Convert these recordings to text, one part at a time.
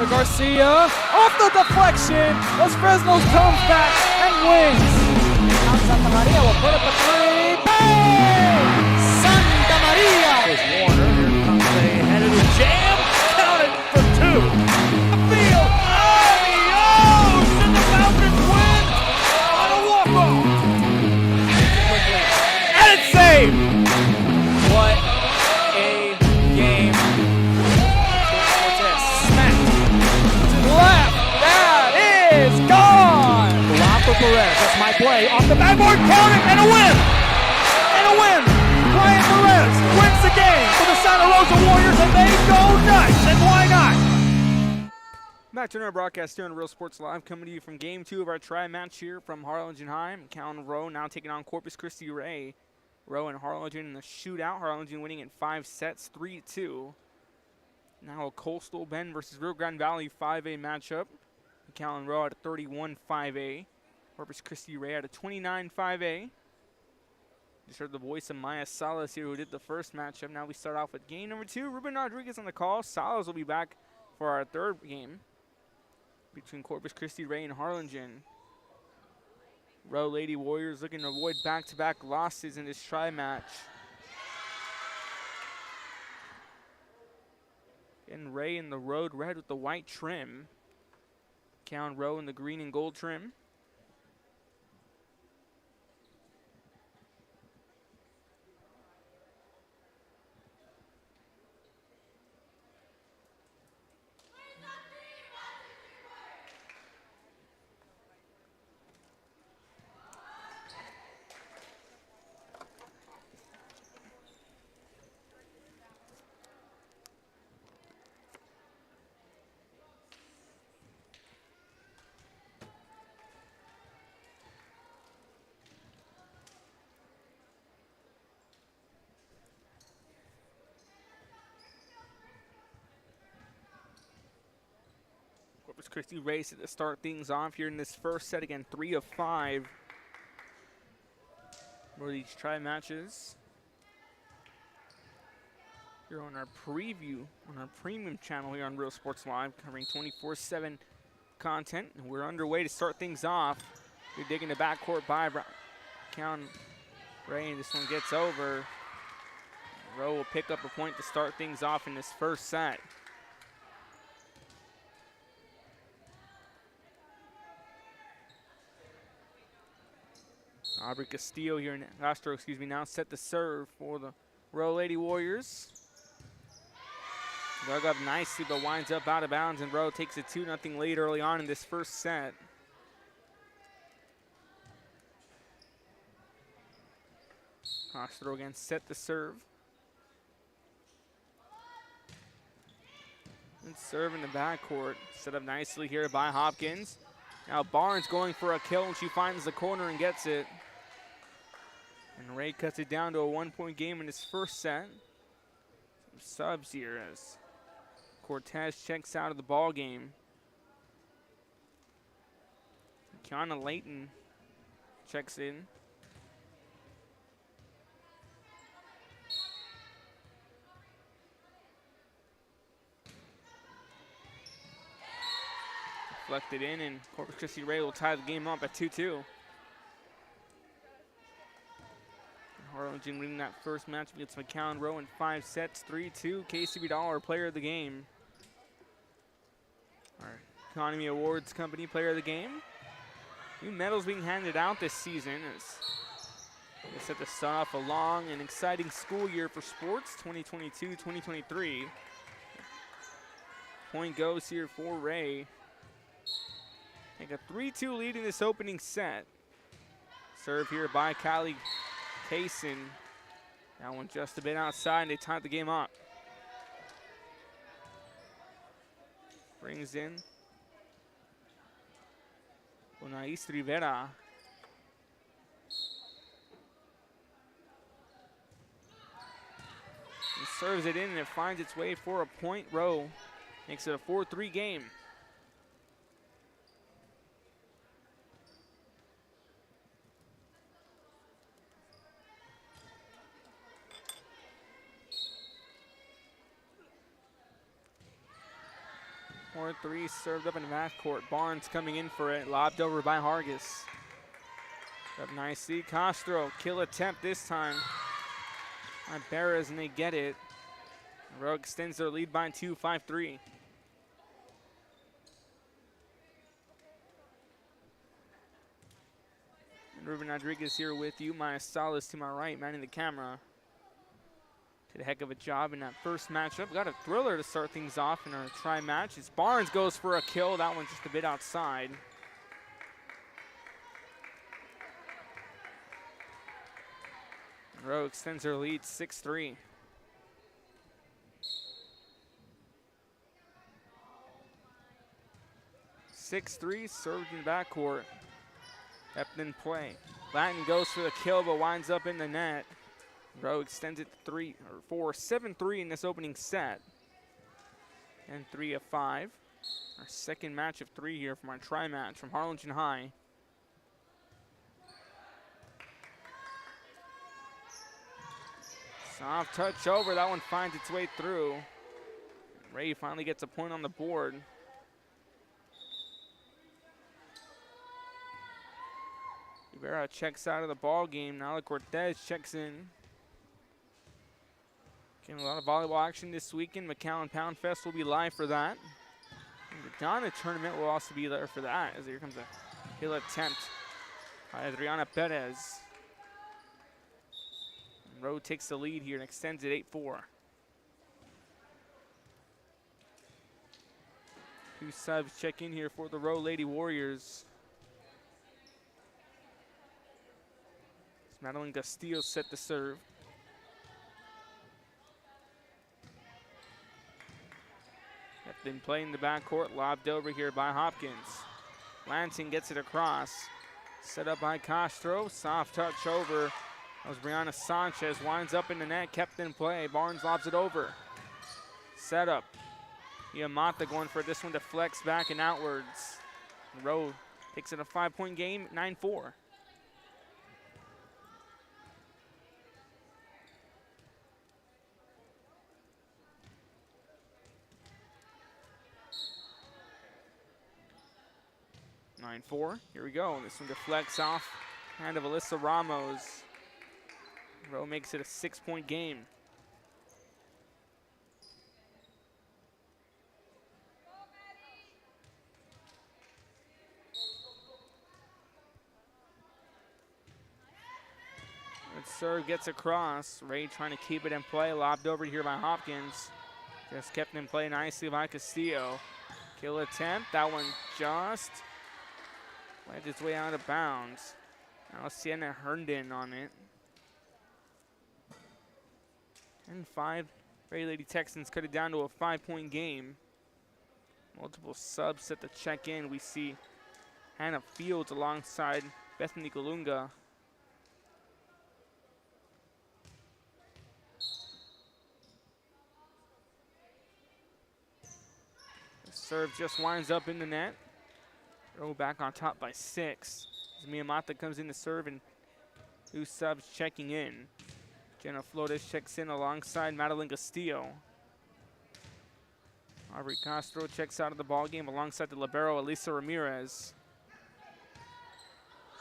to Garcia. Off the deflection as Fresno comes back and wins. Now Santa Maria will put up a three. Bang! Santa Maria! Here's Warner. Here comes a headed jam. Counted for two. Field. Adios! And the Falcons win on a walk-off. And it's saved. What a game. Cortez smacked To the left. That is gone. for Perez. That's my play. Off the backboard. Count it. And a win. And a win. Brian Perez wins the game for the Santa Rosa Warriors, and they go nuts. And why not? Back to another broadcast here on Real Sports Live, coming to you from Game 2 of our tri-match here from Harlingen High. McAllen Rowe now taking on Corpus Christi Ray. Rowe and Harlingen in the shootout. Harlingen winning in 5 sets, 3-2. Now a Coastal Bend versus Rio Grande Valley 5A matchup. McAllen Rowe at a 31 5A. Corpus Christi Ray at a 29 5A. Just heard the voice of Maya Salas here, who did the first matchup. Now we start off with game number 2. Ruben Rodriguez on the call. Salas will be back for our third game between Corpus Christi Ray and Harlingen. Rowe Lady Warriors looking to avoid back-to-back losses in this tri-match. Getting Ray in the road red with the white trim. McAllen Rowe in the green and gold trim. Corpus Christi race to start things off here in this first set. Again, 3 of 5 for these tri-matches. Here on our preview, on our premium channel here on Real Sports Live, covering 24/7 content. And we're underway to start things off. You're digging the backcourt by McAllen Ray, and this one gets over. Rowe will pick up a point to start things off in this first set. Aubrey Castillo here, Castro, now set to serve for the Rowe Lady Warriors. Dug up nicely, but winds up out of bounds, and Rowe takes a 2-0 lead early on in this first set. Castro again set to serve. And serve in the backcourt. Set up nicely here by Hopkins. Now Barnes going for a kill, and she finds the corner and gets it. And Ray cuts it down to a 1-point game in his first set. Some subs here as Cortez checks out of the ball game. Kiana Layton checks in. Deflected in, and Corpus Christi Ray will tie the game up at 2-2. Harlingen winning that first match against McAllen Rowe in 5 sets, 3-2. KCB Dollar Player of the Game. Our Economy Awards Company Player of the Game. New medals being handed out this season as they set to start off a long and exciting school year for sports, 2022-2023. Point goes here for Ray. Take a 3-2 lead in this opening set. Serve here by Kylie Kaysen. That one just a bit outside, and they tied the game up. Brings in Unais Rivera. He serves it in, and it finds its way for a point. Rowe makes it a 4-3 game. 4-3 served up in the backcourt. Barnes coming in for it. Lobbed over by Hargis. Up nicely. Castro, kill attempt this time. On Barras, and they get it. Rowe extends their lead by 2, 5-3. And Ruben Rodriguez here with you. My stylist to my right, manning the camera. Did a heck of a job in that first matchup. Got a thriller to start things off in our try match. As Barnes goes for a kill. That one just a bit outside. Rowe extends their lead 6-3. Served in the backcourt. Epton play. Latin goes for the kill but winds up in the net. Rowe extends it to 7-3 in this opening set. And 3 of 5. Our second match of 3 here from our try match from Harlingen High. Soft touch over, that one finds its way through. Ray finally gets a point on the board. Rivera checks out of the ball game. Now Cortez checks in. Getting a lot of volleyball action this weekend. McAllen Pound Fest will be live for that. And the Donna tournament will also be there for that, as here comes a kill attempt by Adriana Perez. Rowe takes the lead here and extends it 8-4. Two subs check in here for the Rowe Lady Warriors. It's Madeline Castillo set to serve. Have been playing the backcourt, lobbed over here by Hopkins. Lansing gets it across. Set up by Castro, soft touch over. That was Brianna Sanchez, winds up in the net, kept in play. Barnes lobs it over. Set up. Yamata going for this one to flex back and outwards. Rowe takes it a 5-point game, 9-4. Here we go. This one deflects off hand of Alyssa Ramos. Rowe makes it a 6-point game. Good serve gets across. Ray trying to keep it in play. Lobbed over here by Hopkins. Just kept in play nicely by Castillo. Kill attempt. That one just went its way out of bounds. Now Sienna Herndon on it. 10-5. Ray Lady Texans cut it down to a 5-point game. Multiple subs set to check in. We see Hannah Fields alongside Bethany Kalunga. The serve just winds up in the net. Rowe back on top by 6. As Miyamata comes in to serve and 2 subs checking in. Jenna Flores checks in alongside Madeline Castillo. Aubrey Castro checks out of the ballgame alongside the libero Elisa Ramirez.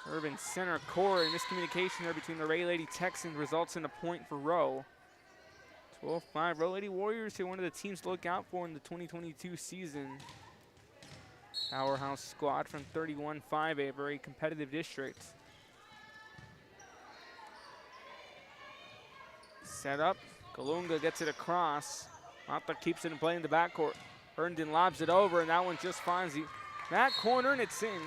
Serve in center court, and miscommunication there between the Ray Lady Texans results in a point for Rowe. 12-5. Rowe Lady Warriors are one of the teams to look out for in the 2022 season. Powerhouse squad from 31-5, a very competitive district. Set up, Kalunga gets it across. Mata keeps it in play in the backcourt. Herndon lobs it over, and that one just finds the back corner, and it's in.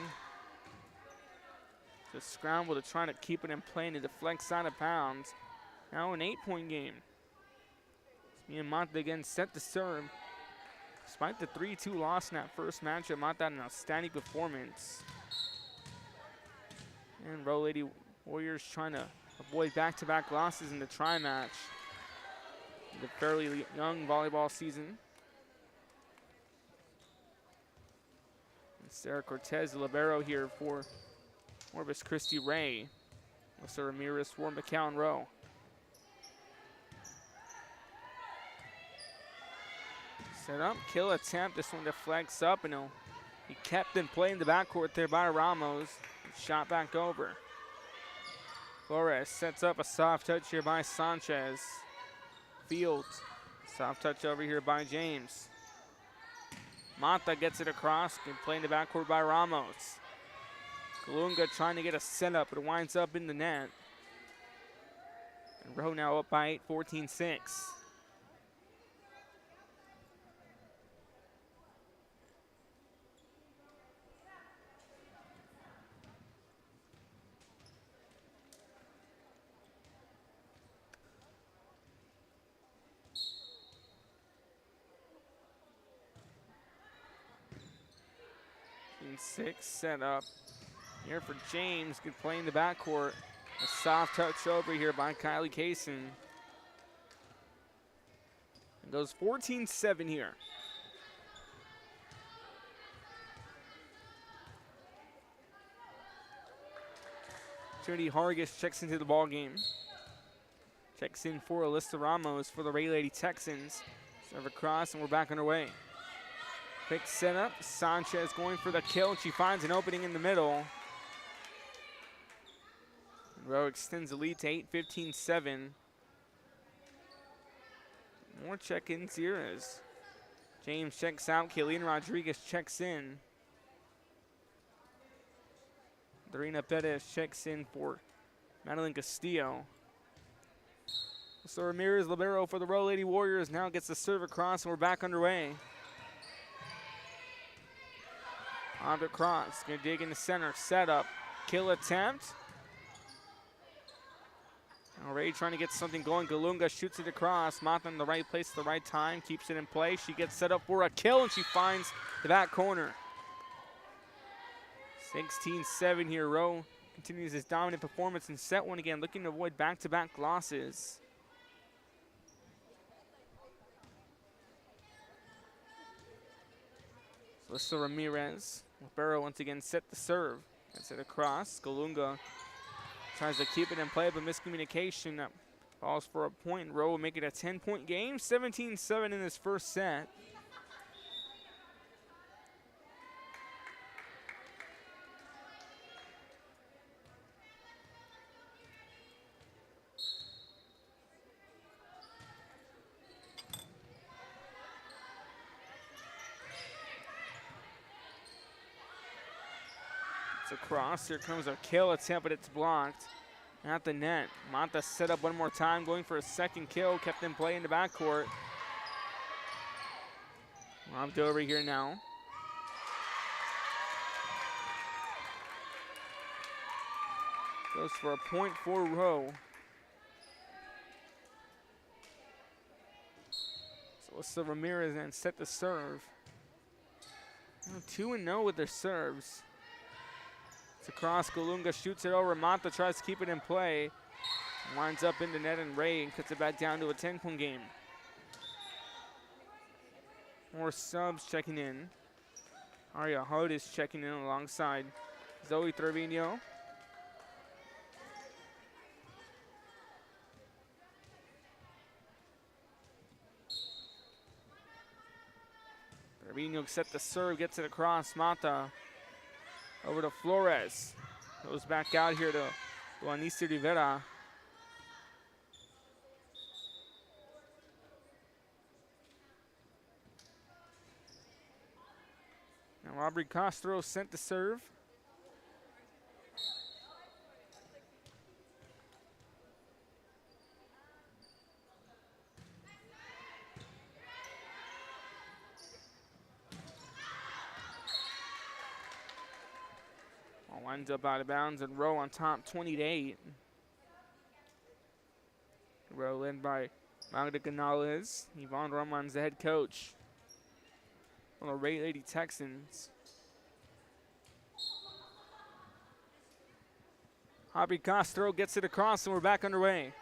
Just scramble to try to keep it in play, and it deflects out of bounds. Now an 8-point game. Mata again set to serve. Despite the 3-2 loss in that first matchup, Mata had an outstanding performance. And Rowe Lady Warriors trying to avoid back-to-back losses in the try match. The fairly young volleyball season. And Sarah Cortez, the libero here for Corpus Christi Ray. Melissa Ramirez for McAllen Rowe. Set up, kill attempt. This one deflects up, and he kept in play in the backcourt there by Ramos. Shot back over. Flores sets up a soft touch here by Sanchez. Fields, soft touch over here by James. Mata gets it across, can play in the backcourt by Ramos. Kalunga trying to get a setup, but it winds up in the net. And Rowe now up by 8, 14-6. Six set up here for James. Good play in the backcourt. A soft touch over here by Kylie Kaysen. It goes 14-7 here. Trinity Hargis checks into the ball game. Checks in for Alyssa Ramos for the Ray Lady Texans. Serve across, and we're back underway. Quick setup. Sanchez going for the kill, and she finds an opening in the middle. Rowe extends the lead to 8, 15-7. More check-ins here as James checks out. Kaylene Rodriguez checks in. Dorina Perez checks in for Madeline Castillo. So Ramirez libero for the Rowe Lady Warriors now gets the serve across, and we're back underway. On the cross, gonna dig in the center, set up, kill attempt. Now Ray trying to get something going. Galunga shoots it across. Mata in the right place at the right time, keeps it in play. She gets set up for a kill, and she finds the back corner. 16-7 here. Rowe continues his dominant performance in set one again, looking to avoid back-to-back losses. Alyssa Ramirez. Barrow once again set the serve. Gets it across. Galunga tries to keep it in play, but miscommunication falls for a point. Rowe will make it a 10-point game. 17-7 in this first set. Across, here comes a kill attempt, but it's blocked at the net. Mata set up one more time, going for a second kill, kept in play in the backcourt. Lobbed over here now. Goes for a point for Rowe. So Alyssa Ramirez then set the serve. 2-0 with their serves. It's across. Galunga shoots it over. Mata tries to keep it in play. Winds up in the net, and Ray cuts it back down to a 10-point game. More subs checking in. Aria Hood is checking in alongside Zoe Trevino. Trevino set the serve, gets it across. Mata over to Flores. Goes back out here to Juanice Rivera. Now Aubrey Castro sent the serve. Winds up out of bounds, and Rowe on top 20-8. Rowe led by Magda Canales. Yvonne Roman's the head coach for the Ray Lady Texans. Aubrey Castro gets it across, and we're back underway.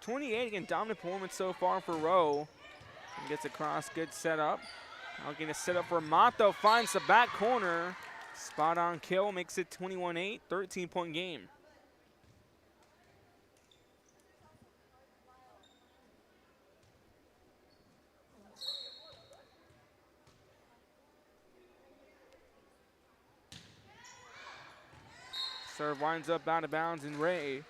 28 again, dominant performance so far for Rowe. And gets across, good setup. Now getting a setup for Mato, finds the back corner. Spot on kill, makes it 21-8, 13-point game. Serve winds up out of bounds, and Ray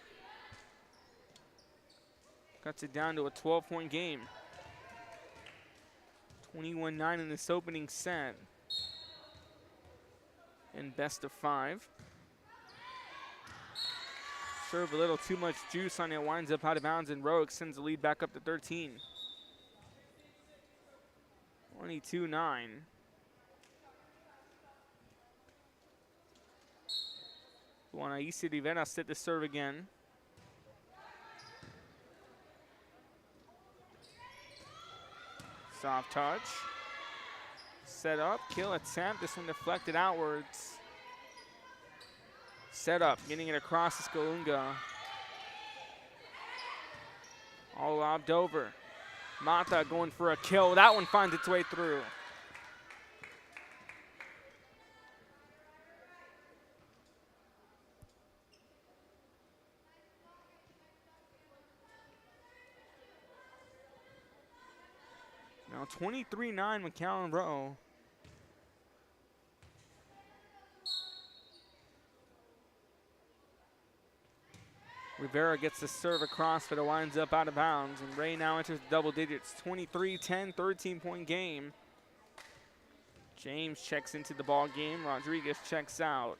cuts it down to a 12-point game. 21-9 in this opening set. And best of 5. Serve a little too much juice on it, winds up out of bounds, and Rowe extends the lead back up to 13. 22-9. Juanaisa Rivera set the serve again. Soft touch. Set up, kill attempt. This one deflected outwards. Set up, getting it across to Skalunga. All lobbed over. Mata going for a kill. That one finds its way through. Now 23-9 McAllen Rowe. Rivera gets the serve across, but it winds up out of bounds. And Ray now enters double digits. 23-10, 13-point game. James checks into the ball game. Rodriguez checks out.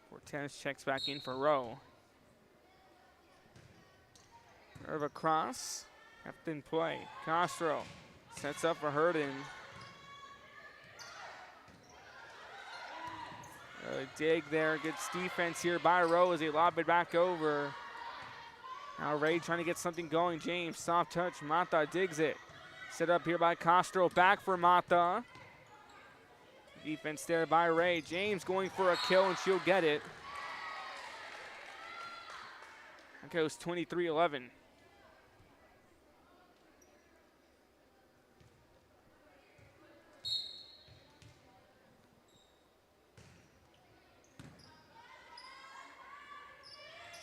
Cortez checks back in for Rowe. Serve across. Kept in play. Castro sets up for Herden. Dig there, gets defense here by Rowe as they lob it back over. Now Ray trying to get something going. James, soft touch, Mata digs it. Set up here by Castro, back for Mata. Defense there by Ray. James going for a kill and she'll get it. That goes 23-11.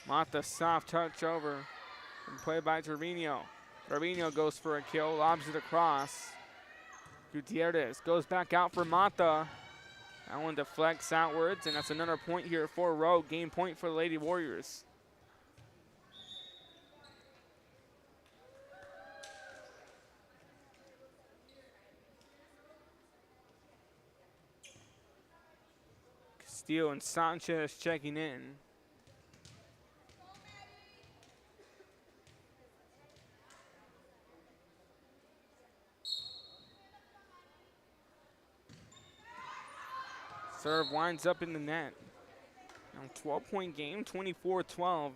Mata soft touch over and play by Trevino. Trevino goes for a kill, lobs it across. Gutierrez goes back out for Mata. That one deflects outwards, and that's another point here for Rowe. Game point for the Lady Warriors. Castillo and Sanchez checking in. Serve winds up in the net. Now 12-point game, 24-12.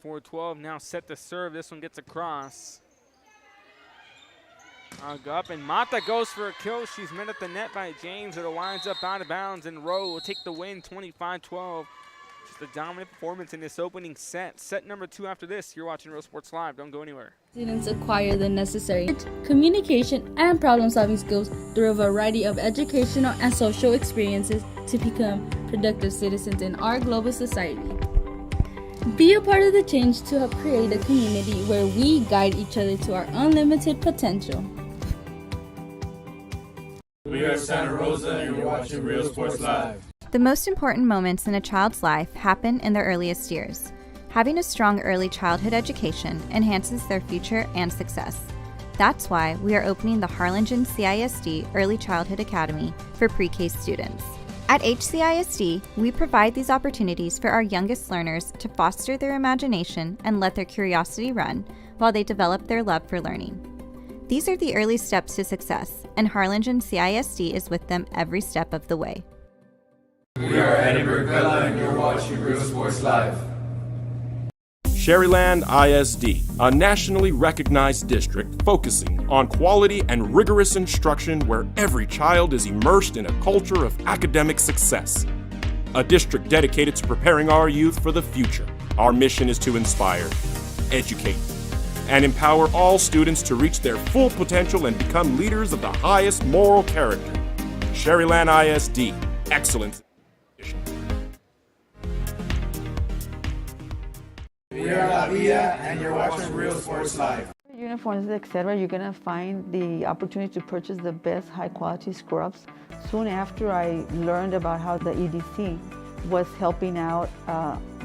.24-12 now set to serve. This one gets across. Up and Mata goes for a kill. She's met at the net by James. It winds up out of bounds, and Rowe will take the win 25-12. Just a dominant performance in this opening set. Set number 2 after this. You're watching Real Sports Live. Don't go anywhere. Students acquire the necessary communication and problem-solving skills through a variety of educational and social experiences to become productive citizens in our global society. Be a part of the change to help create a community where we guide each other to our unlimited potential. We are Santa Rosa and you're watching Real Sports Live. The most important moments in a child's life happen in their earliest years. Having a strong early childhood education enhances their future and success. That's why we are opening the Harlingen CISD Early Childhood Academy for pre-K students. At HCISD, we provide these opportunities for our youngest learners to foster their imagination and let their curiosity run while they develop their love for learning. These are the early steps to success, and Harlingen CISD is with them every step of the way. We are Eddie McAllen and you're watching Real Sports Live. Sherryland ISD, a nationally recognized district focusing on quality and rigorous instruction where every child is immersed in a culture of academic success. A district dedicated to preparing our youth for the future. Our mission is to inspire, educate, and empower all students to reach their full potential and become leaders of the highest moral character. Sherryland ISD, excellence. We are La Villa, and you're watching Real Sports Live. Uniforms, etc., you're going to find the opportunity to purchase the best high-quality scrubs. Soon after I learned about how the EDC was helping out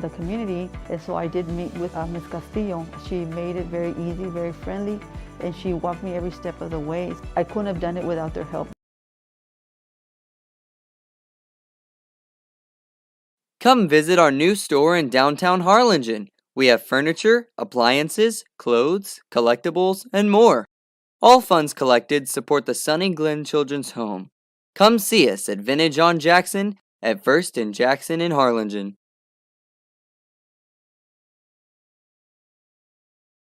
the community, and so I did meet with Ms. Castillo. She made it very easy, very friendly, and she walked me every step of the way. I couldn't have done it without their help. Come visit our new store in downtown Harlingen. We have furniture, appliances, clothes, collectibles, and more. All funds collected support the Sunny Glen Children's Home. Come see us at Vintage on Jackson at First and Jackson in Harlingen.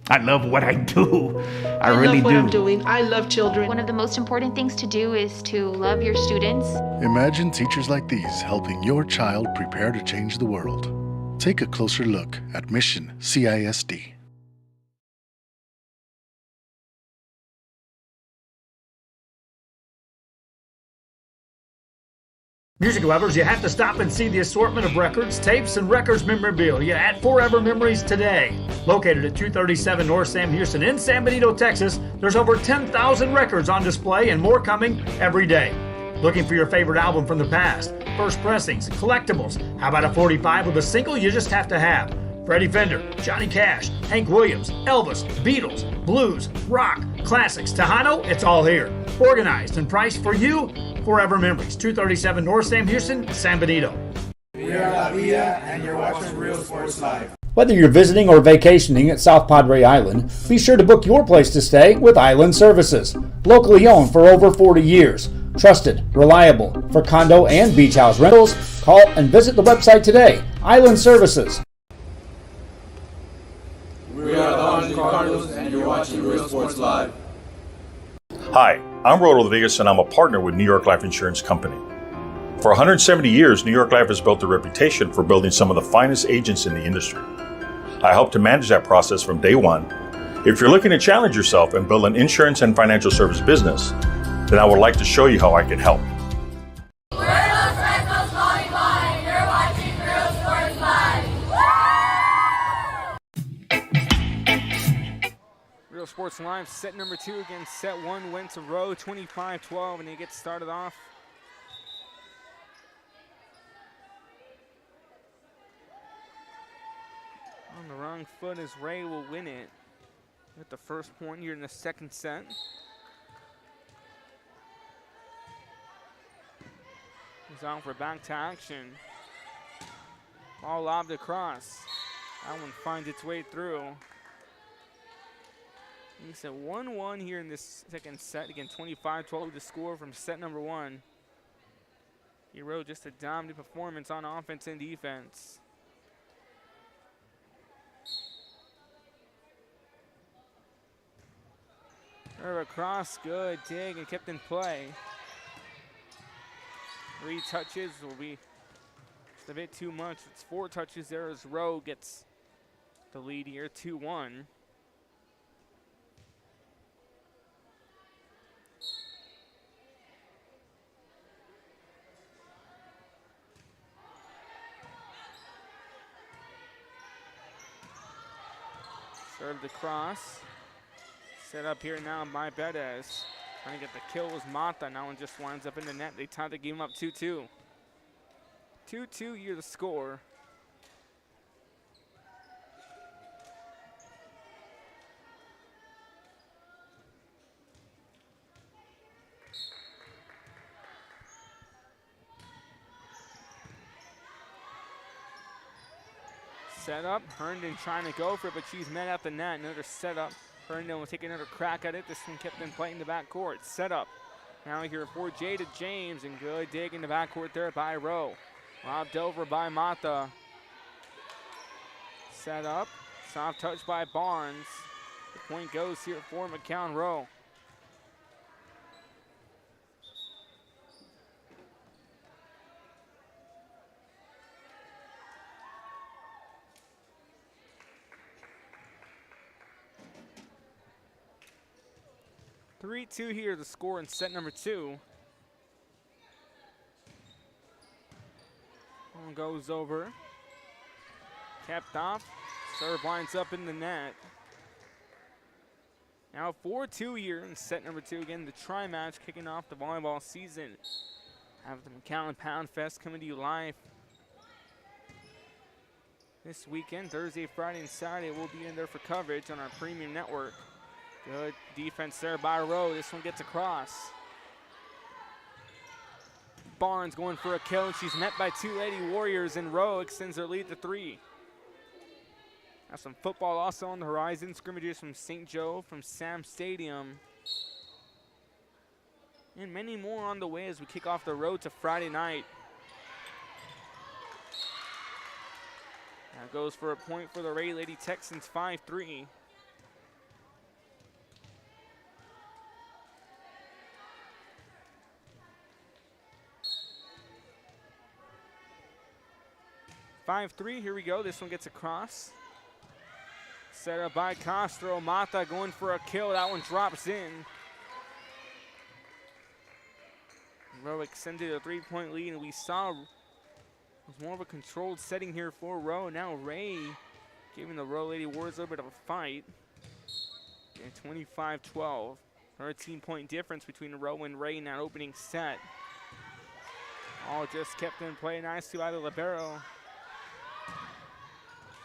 I love what I do. I really love what do. I'm doing. I love children. One of the most important things to do is to love your students. Imagine teachers like these helping your child prepare to change the world. Take a closer look at Mission CISD. Music lovers, you have to stop and see the assortment of records, tapes, and records memorabilia at Forever Memories today. Located at 237 North Sam Houston in San Benito, Texas, there's over 10,000 records on display and more coming every day. Looking for your favorite album from the past, first pressings, collectibles. How about a 45 with a single you just have to have? Freddie Fender, Johnny Cash, Hank Williams, Elvis, Beatles, blues, rock, classics, Tejano, it's all here. Organized and priced for you. Forever Memories, 237 North Sam Houston, San Benito. We are La Villa, and you're watching Real Sports Live. Whether you're visiting or vacationing at South Padre Island, be sure to book your place to stay with Island Services. Locally owned for over 40 years. Trusted, reliable for condo and beach house rentals. Call and visit the website today. Island Services. We are the Harlingen Cardinals, and you're watching Real Sports Live. Hi, I'm Rowe Rodriguez, and I'm a partner with New York Life Insurance Company. For 170 years, New York Life has built a reputation for building some of the finest agents in the industry. I help to manage that process from day one. If you're looking to challenge yourself and build an insurance and financial service business, then I would like to show you how I can help. We're Los Rectos Volleyball, and you're watching Real Sports Live. Real Sports Live, set number 2 against set 1 went to Rowe, 25-12, and they get started off. On the wrong foot as Ray will win it with the first point here in the second set. He's on for back to action. Ball lobbed across. That one finds its way through. It's at 1-1 here in this second set. Again, 25-12 to score from set number 1. Hero just a dominant performance on offense and defense. Across, good dig and kept in play. 3 touches will be just a bit too much. It's 4 touches there as Rowe gets the lead here, 2-1. Served across. Set up here now by Bettis. Trying to get the kill was Mata. Now one just winds up in the net. They tie the game up 2-2. 2-2 here the score. Set up. Herndon trying to go for it, but she's met at the net. Another setup. Herndon will take another crack at it. This one kept in play in the backcourt. Set up. Now here for Jada James, and good dig in the backcourt there by Rowe. Lobbed over by Mata. Set up. Soft touch by Barnes. The point goes here for McAllen Rowe. (3-2) here, the score in set number 2. One goes over. Kept off. Serve lines up in the net. Now 4-2 here in set number 2. Again, the tri-match kicking off the volleyball season. Have the McAllen Pound Fest coming to you live this weekend. Thursday, Friday, and Saturday we'll be in there for coverage on our premium network. Good defense there by Rowe. This one gets across. Barnes going for a kill, and she's met by 2 Lady Warriors, and Rowe extends their lead to 3. Now some football also on the horizon. Scrimmages from St. Joe, from Sam Stadium. And many more on the way as we kick off the road to Friday night. Now goes for a point for the Ray Lady Texans, 5-3. Here we go. This one gets across. Set up by Castro. Mata going for a kill. That one drops in. Rowe extended a 3-point lead, and we saw it was more of a controlled setting here for Rowe. Now Ray giving the Rowe Lady Warriors a little bit of a fight. 25-12. 13-point difference between Rowe and Ray in that opening set. All just kept in play nicely by the libero.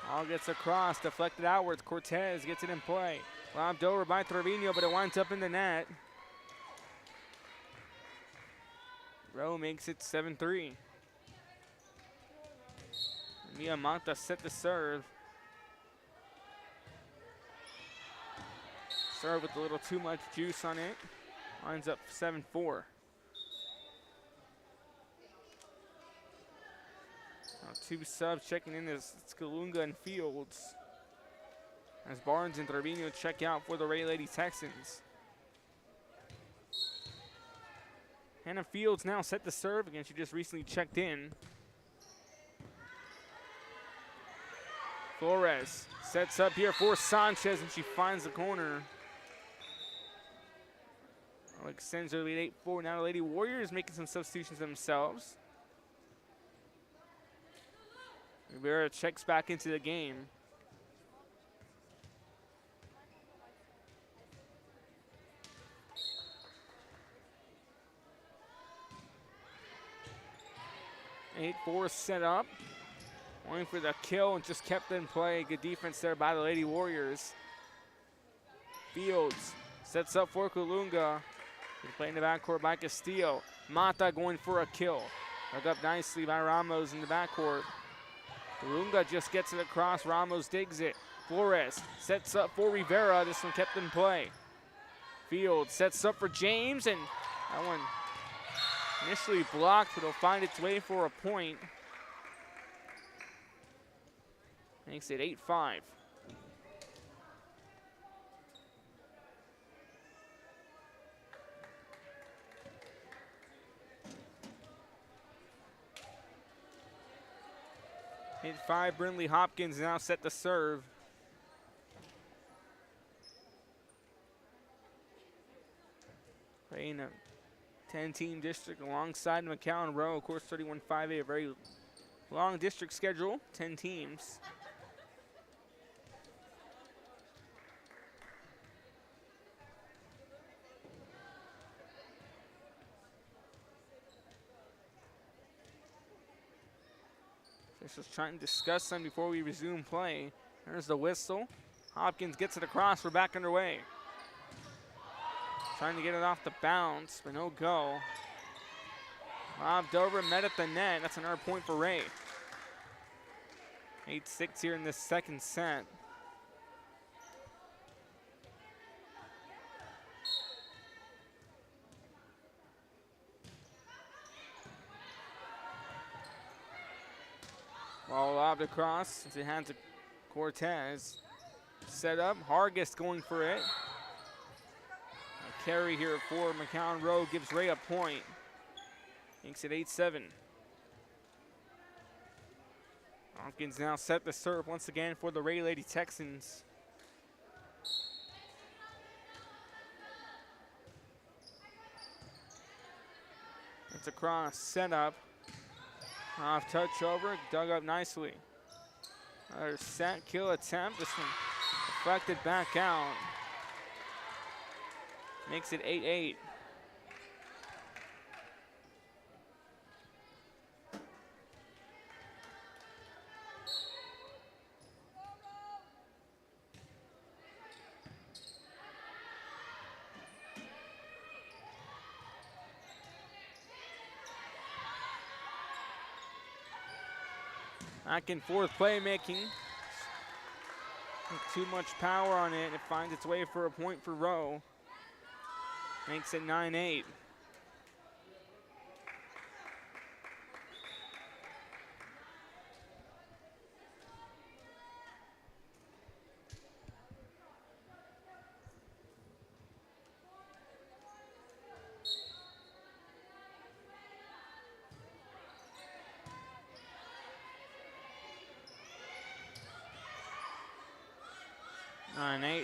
All gets across, deflected outwards. Cortez gets it in play. Lobbed over by Trevino, but it winds up in the net. Rowe makes it 7-3. Miyamata set the serve. Serve with a little too much juice on it. Winds up 7-4. Now 2 subs checking in is Skalunga and Fields, as Barnes and Trevino check out for the Ray Lady Texans. Hannah Fields now set the serve. Again, she just recently checked in. Flores sets up here for Sanchez, and she finds the corner. Extends her lead 8-4. Now the Lady Warriors making some substitutions themselves. Rivera checks back into the game. Eight 4 set up. Going for the kill and just kept in play. Good defense there by the Lady Warriors. Fields sets up for Kulunga. Playing the backcourt by Castillo. Mata going for a kill. Dug up nicely by Ramos in the backcourt. Kulunga just gets it across. Ramos digs it. Flores sets up for Rivera. This one kept in play. Fields sets up for James, and that one initially blocked, but it'll find its way for a point. Makes it 8-5. Hit 5, Brinley Hopkins now set the serve. Playing a 10-team district alongside McAllen Rowe. Of course, 31-5A, a very long district schedule, 10 teams. Just trying to discuss some before we resume play. There's the whistle. Hopkins gets it across. We're back underway. Trying to get it off the bounce, but no go. Lobbed over, met at the net. That's another point for Ray. 8-6 here in this second set. Ball lobbed across into the hands of Cortez. Set up, Hargis going for it. A carry here for McAllen. Rowe gives Ray a point. Makes it 8-7. Hopkins now set the serve once again for the Ray Lady Texans. It's a cross, set up. Off touch over, dug up nicely. Another set, kill attempt. This one deflected back out. Makes it 8-8. Back and forth playmaking. Too much power on it. It finds its way for a point for Rowe. Makes it 9-8.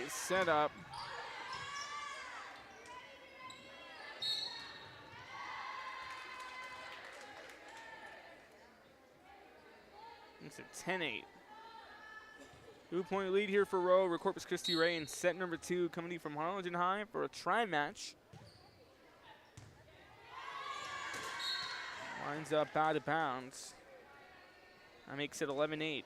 Set up. It's a 10-8. 2-point lead here for Rowe over Corpus Christi Ray in set number 2, coming in from Harlingen High for a tri-match. Winds up out of bounds. That makes it 11-8.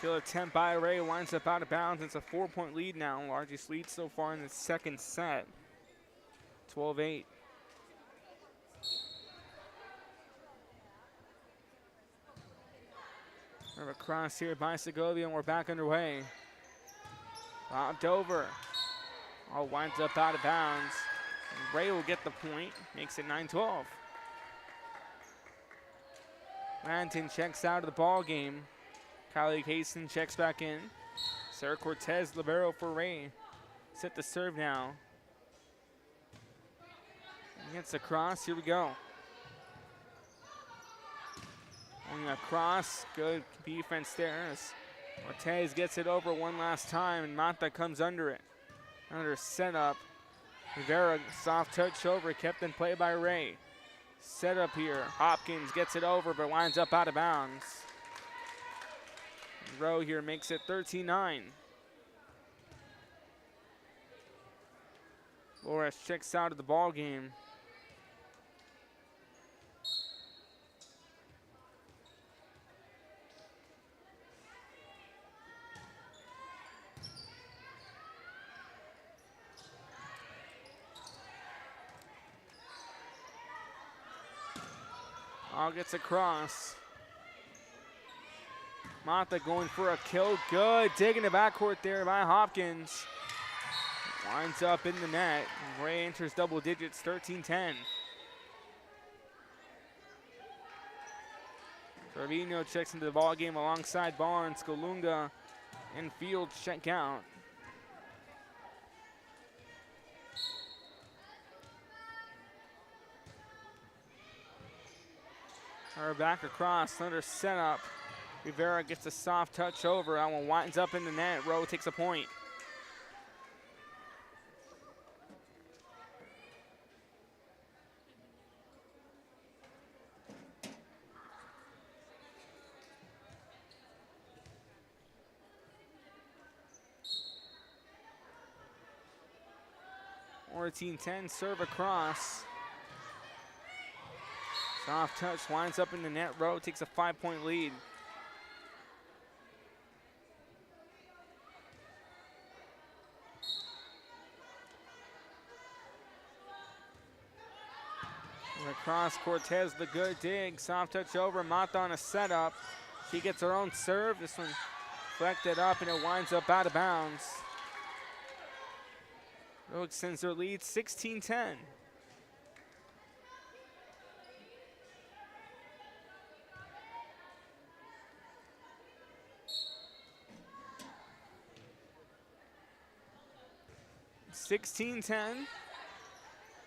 Kill attempt by Ray, winds up out of bounds. It's a 4-point lead now, largest lead so far in the second set. 12-8. We have a cross here by Segovia, and we're back underway. Bobbed over. All winds up out of bounds. And Ray will get the point, makes it 9-12. Lanton checks out of the ball game. Kylie Cason checks back in. Sarah Cortez, libero for Ray. Set the serve now. Gets a cross, here we go. Only a cross, good defense there. As Cortez gets it over one last time, and Mata comes under it. Another setup. Rivera, soft touch over, kept in play by Ray. Set up here, Hopkins gets it over, but winds up out of bounds. Rowe here makes it 13-9. Flores checks out of the ball game. All gets across. Mata going for a kill. Good. Digging the backcourt there by Hopkins. Winds up in the net. Ray enters double digits, 13-10. Trevino checks into the ball game alongside Barnes. Colunga and Fields check out. Her back across, under setup. Rivera gets a soft touch over. That one winds up in the net. Rowe takes a point. Or 10 serve across. Soft touch winds up in the net. Rowe takes a 5-point lead. Across Cortez, the good dig. Soft touch over. Mata on a setup. She gets her own serve. This one deflected up and it winds up out of bounds. Rowe extends their lead 16-10.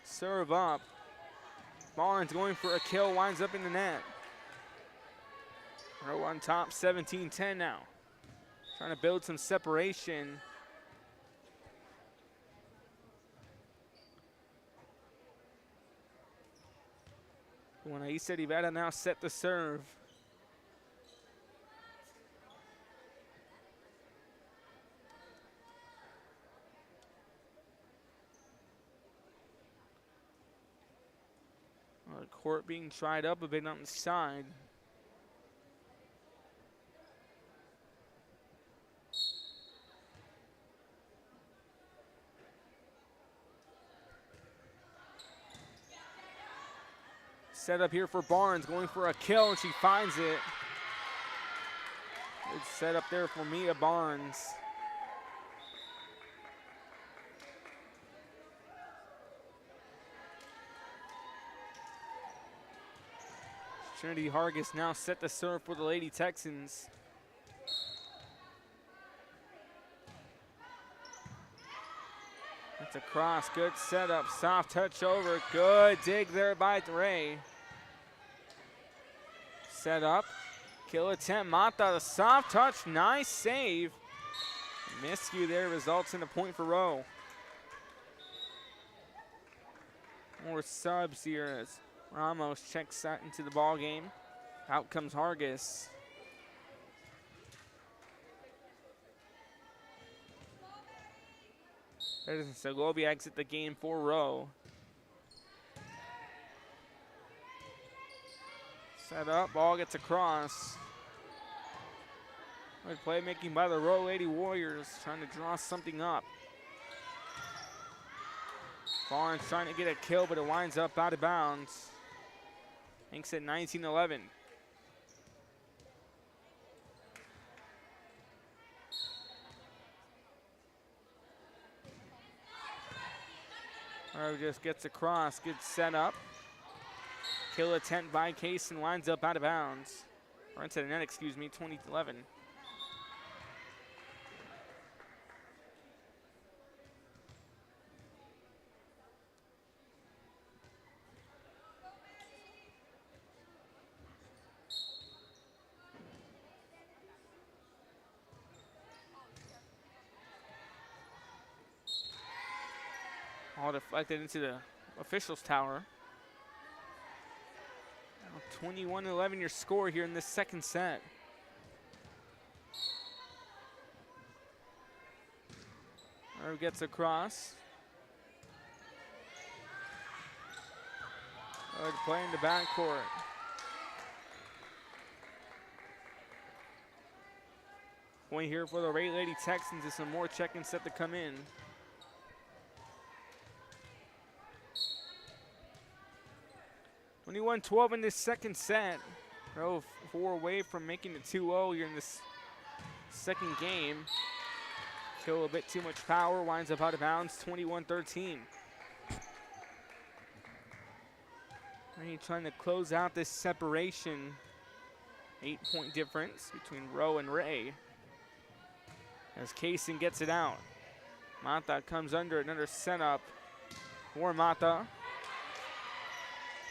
Serve up. Barnes going for a kill, winds up in the net. Rowe on top, 17-10 now. Trying to build some separation. Guanaísa Rivera now set the serve. Court being tried up a bit on the side. Set up here for Barnes, going for a kill, and she finds it. Good set up there for Mia Barnes. Trinity Hargis now set the serve for the Lady Texans. That's a cross, good setup, soft touch over, good dig there by Ray. Set up, kill attempt, Mata, the soft touch, nice save. Miscue there results in a point for Rowe. More subs here as Ramos checks that into the ball game. Out comes Hargis. There's Segovia exit the game for Rowe. Set up, ball gets across. Good play making by the Rowe Lady Warriors, trying to draw something up. Barnes trying to get a kill, but it winds up out of bounds. Hanks at 19-11. Rowe just gets across, good setup. Kill attempt by Case and winds up out of bounds. Or into the net, excuse me, 20-11. All deflected into the officials' tower. 21-11 your score here in this second set. Rowe gets across. Good play in the backcourt. Point here for the Ray Lady Texans is some more check-ins set to come in. Only 12 in this second set. Rowe 4 away from making it 2-0 here in this second game. Kill a bit too much power, winds up out of bounds, 21-13. Ray trying to close out this separation. 8-point difference between Rowe and Ray. As Kaysen gets it out. Mata comes under, another setup for Mata.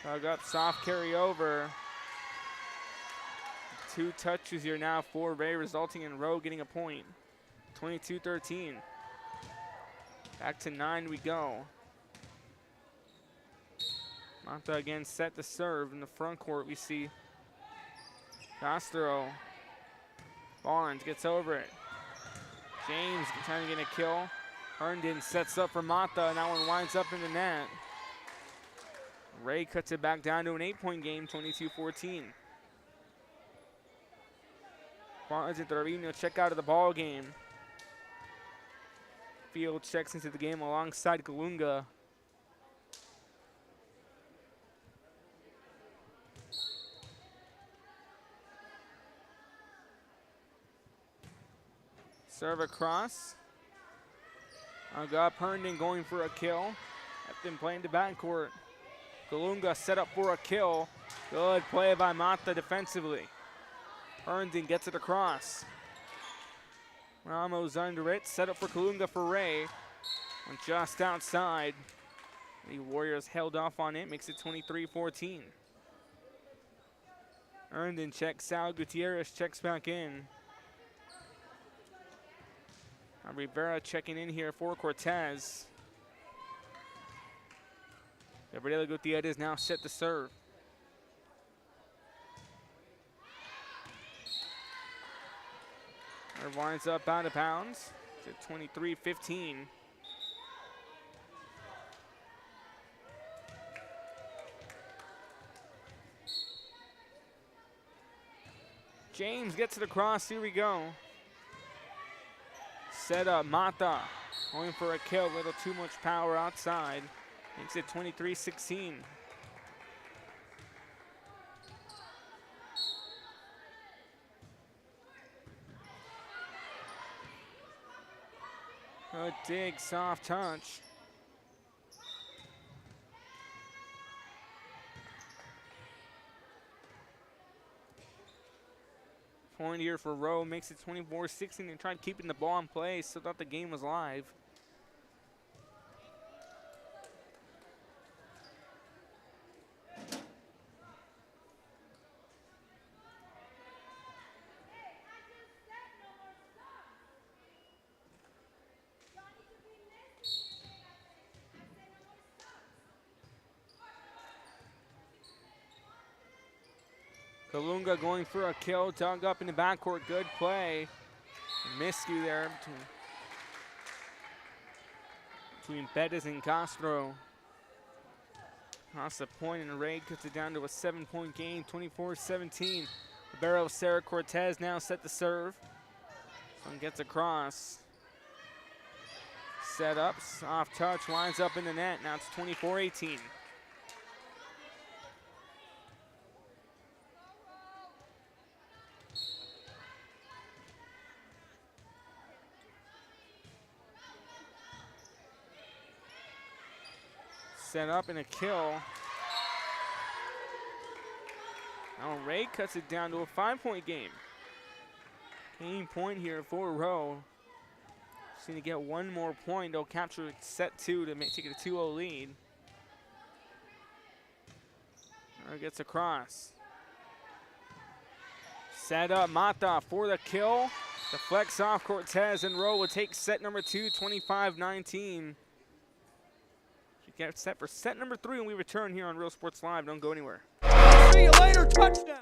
Dug up, soft carry over. 2 touches here now for Ray, resulting in Rowe getting a point. 22-13. Back to 9 we go. Mata again set to serve. In the front court we see Castro. Barnes gets over it. James trying to get a kill. Herndon sets up for Mata, and that one winds up in the net. Ray cuts it back down to an 8-point game, 22-14. Barnes and Trevino check out of the ball game. Field checks into the game alongside Galunga. Serve across. Got Herndon going for a kill. Captain playing the backcourt. Kalunga set up for a kill. Good play by Mata defensively. Herndon gets it across. Ramos under it. Set up for Kalunga for Ray. And just outside. The Warriors held off on it. Makes it 23-14. Herndon checks out. Gutierrez checks back in. Rivera checking in here for Cortez. Gabriela Gutierrez now set to serve. Her winds up out of bounds. It's at 23-15. James gets it across. Here we go. Set up Mata. Going for a kill. A little too much power outside. Makes it 23-16. Good dig, soft touch. Point here for Rowe, makes it 24-16. They tried keeping the ball in play, so thought the game was live. Kalunga going for a kill, dug up in the backcourt, good play. Miscue there between Bettis and Castro. Across the point, and Ray cuts it down to a 7-point game, 24-17. Ribeiro, Sarah Cortez now set to serve. One gets across. Set up, soft touch, winds up in the net. Now it's 24-18. Set up and a kill. Now Ray cuts it down to a 5-point game. Game point here for Rowe. Just need to get one more point. They'll capture set 2 to take it a 2-0 lead. Rowe gets across. Set up Mata for the kill. Deflects off Cortez, and Rowe will take set number 2, 25-19. Get set for set number 3 when we return here on Real Sports Live. Don't go anywhere. See you later, touchdown.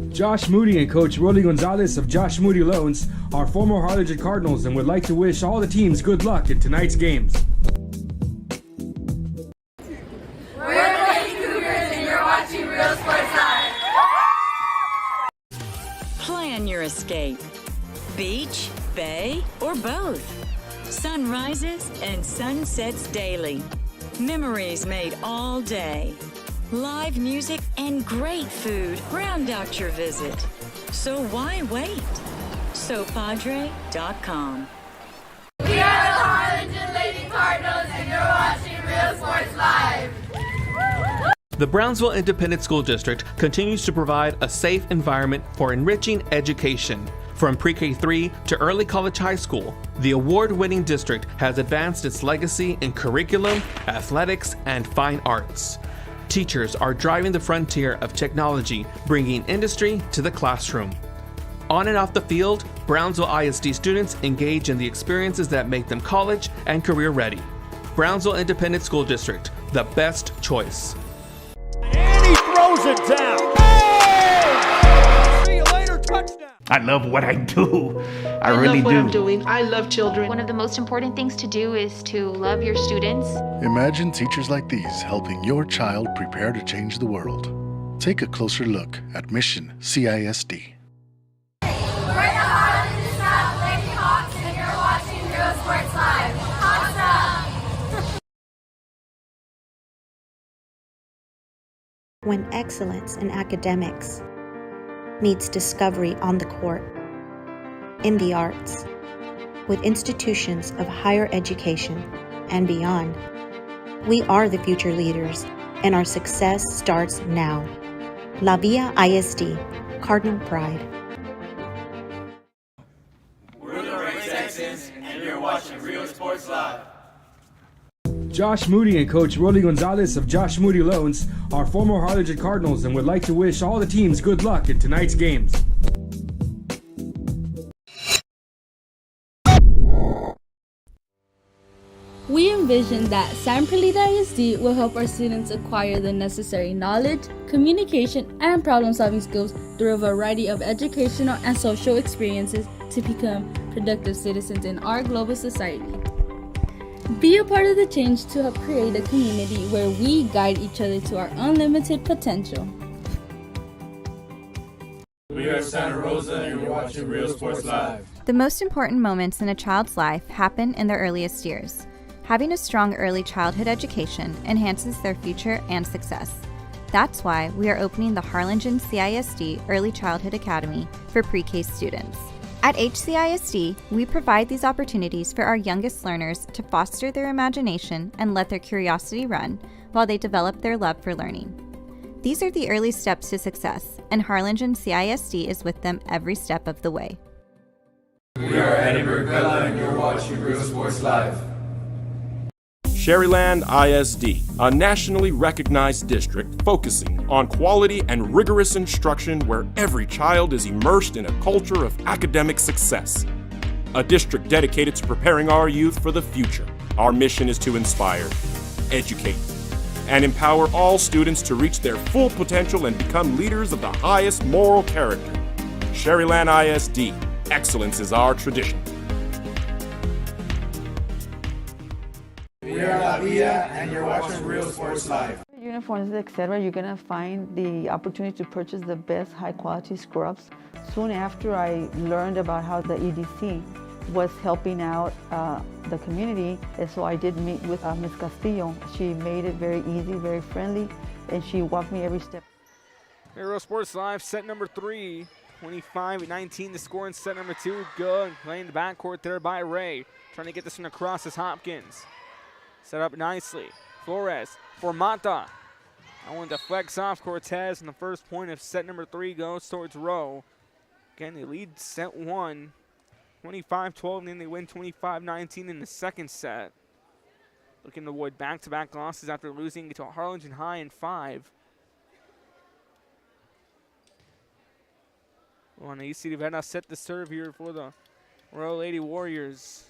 Josh Moody and Coach Rolly Gonzalez of Josh Moody Loans are former Harlingen Cardinals and would like to wish all the teams good luck in tonight's games. We're the Lady Cougars and you're watching Real Sports Live. Plan your escape. Beach, bay, or both. Sunrises and sunsets daily. Memories made all day. Live music and great food round out your visit. So why wait? SoPadre.com. We are the Harlingen Lady Cardinals and you're watching Real Sports Live. The Brownsville Independent School District continues to provide a safe environment for enriching education. From pre-K3 to early college high school, the award-winning district has advanced its legacy in curriculum, athletics, and fine arts. Teachers are driving the frontier of technology, bringing industry to the classroom. On and off the field, Brownsville ISD students engage in the experiences that make them college and career ready. Brownsville Independent School District, the best choice. And he throws it down. Hey! See you later, touchdown. I love what I do. I really love what do. I'm doing. I love children. One of the most important things to do is to love your students. Imagine teachers like these helping your child prepare to change the world. Take a closer look at Mission CISD. We're the Harlingen South Lady Hawks and you're watching Real Sports Live. Awesome! When excellence in academics meets discovery on the court, in the arts, with institutions of higher education and beyond. We are the future leaders, and our success starts now. La Villa ISD, Cardinal Pride. We're the Ray Texans, and you're watching Real Sports Live. Josh Moody and Coach Rolly Gonzalez of Josh Moody Loans are former Harlingen Cardinals and would like to wish all the teams good luck in tonight's games. We envision that San Perlita ISD will help our students acquire the necessary knowledge, communication, and problem-solving skills through a variety of educational and social experiences to become productive citizens in our global society. Be a part of the change to help create a community where we guide each other to our unlimited potential. We are Santa Rosa, and you're watching Real Sports Live. The most important moments in a child's life happen in their earliest years. Having a strong early childhood education enhances their future and success. That's why we are opening the Harlingen CISD Early Childhood Academy for pre-K students. At HCISD, we provide these opportunities for our youngest learners to foster their imagination and let their curiosity run while they develop their love for learning. These are the early steps to success, and Harlingen CISD is with them every step of the way. We are Eddie McAllen, and you're watching Real Sports Live. Sherryland ISD, a nationally recognized district focusing on quality and rigorous instruction where every child is immersed in a culture of academic success. A district dedicated to preparing our youth for the future. Our mission is to inspire, educate, and empower all students to reach their full potential and become leaders of the highest moral character. Sherryland ISD, excellence is our tradition. We are La Villa, and you're watching Real Sports Live. Uniforms, etc., you're going to find the opportunity to purchase the best high-quality scrubs. Soon after I learned about how the EDC was helping out the community, and so I did meet with Ms. Castillo. She made it very easy, very friendly, and she walked me every step. Real Sports Live, set number 3, 25-19 to score in set number 2. Good, playing the backcourt there by Ray. Trying to get this one across is Hopkins. Set up nicely. Flores for Mata. That one deflects off Cortez, and the first point of set number 3 goes towards Rowe. Again, they lead set 1, 25-12, and then they win 25-19 in the second set. Looking to avoid back-to-back losses after losing to Harlingen High in 5. Well, and AC Rivera set the serve here for the Royal Lady Warriors.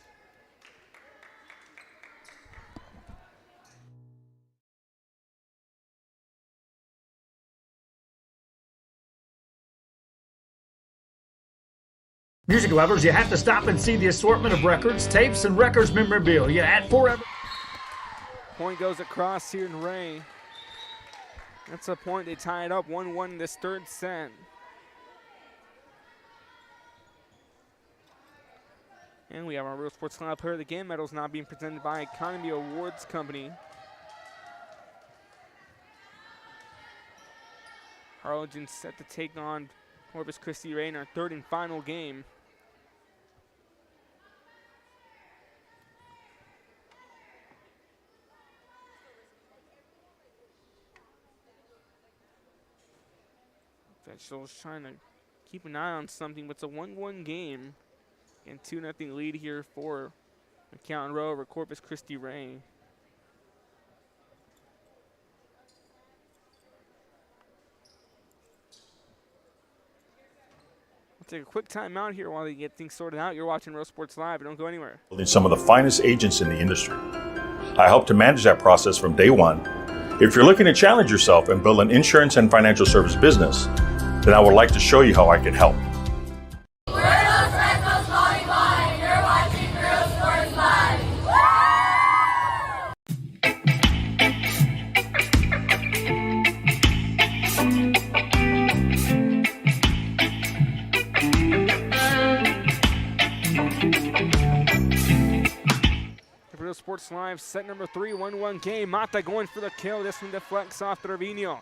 Music lovers, you have to stop and see the assortment of records, tapes, and records memorabilia at Forever. Point goes across here in Ray. That's a point. They tie it up 1-1 in this third set. And we have our Real Sports Live Player of the Game medals now being presented by Economy Awards Company. Harlingen set to take on Corpus Christi Ray in our third and final game. Vegetable's trying to keep an eye on something, but it's a 1-1 game. And 2-0 lead here for McAllen Rowe over Corpus Christi Ray. We'll take a quick time out here while they get things sorted out. You're watching Real Sports Live. Don't go anywhere. Building some of the finest agents in the industry. I help to manage that process from day one. If you're looking to challenge yourself and build an insurance and financial service business, then I would like to show you how I can help. We're Los Rectos Volleyball, and you're watching Real Sports Live. Real Sports Live, set number 3, 1-1 game. Mata going for the kill. This one deflects off Trevino.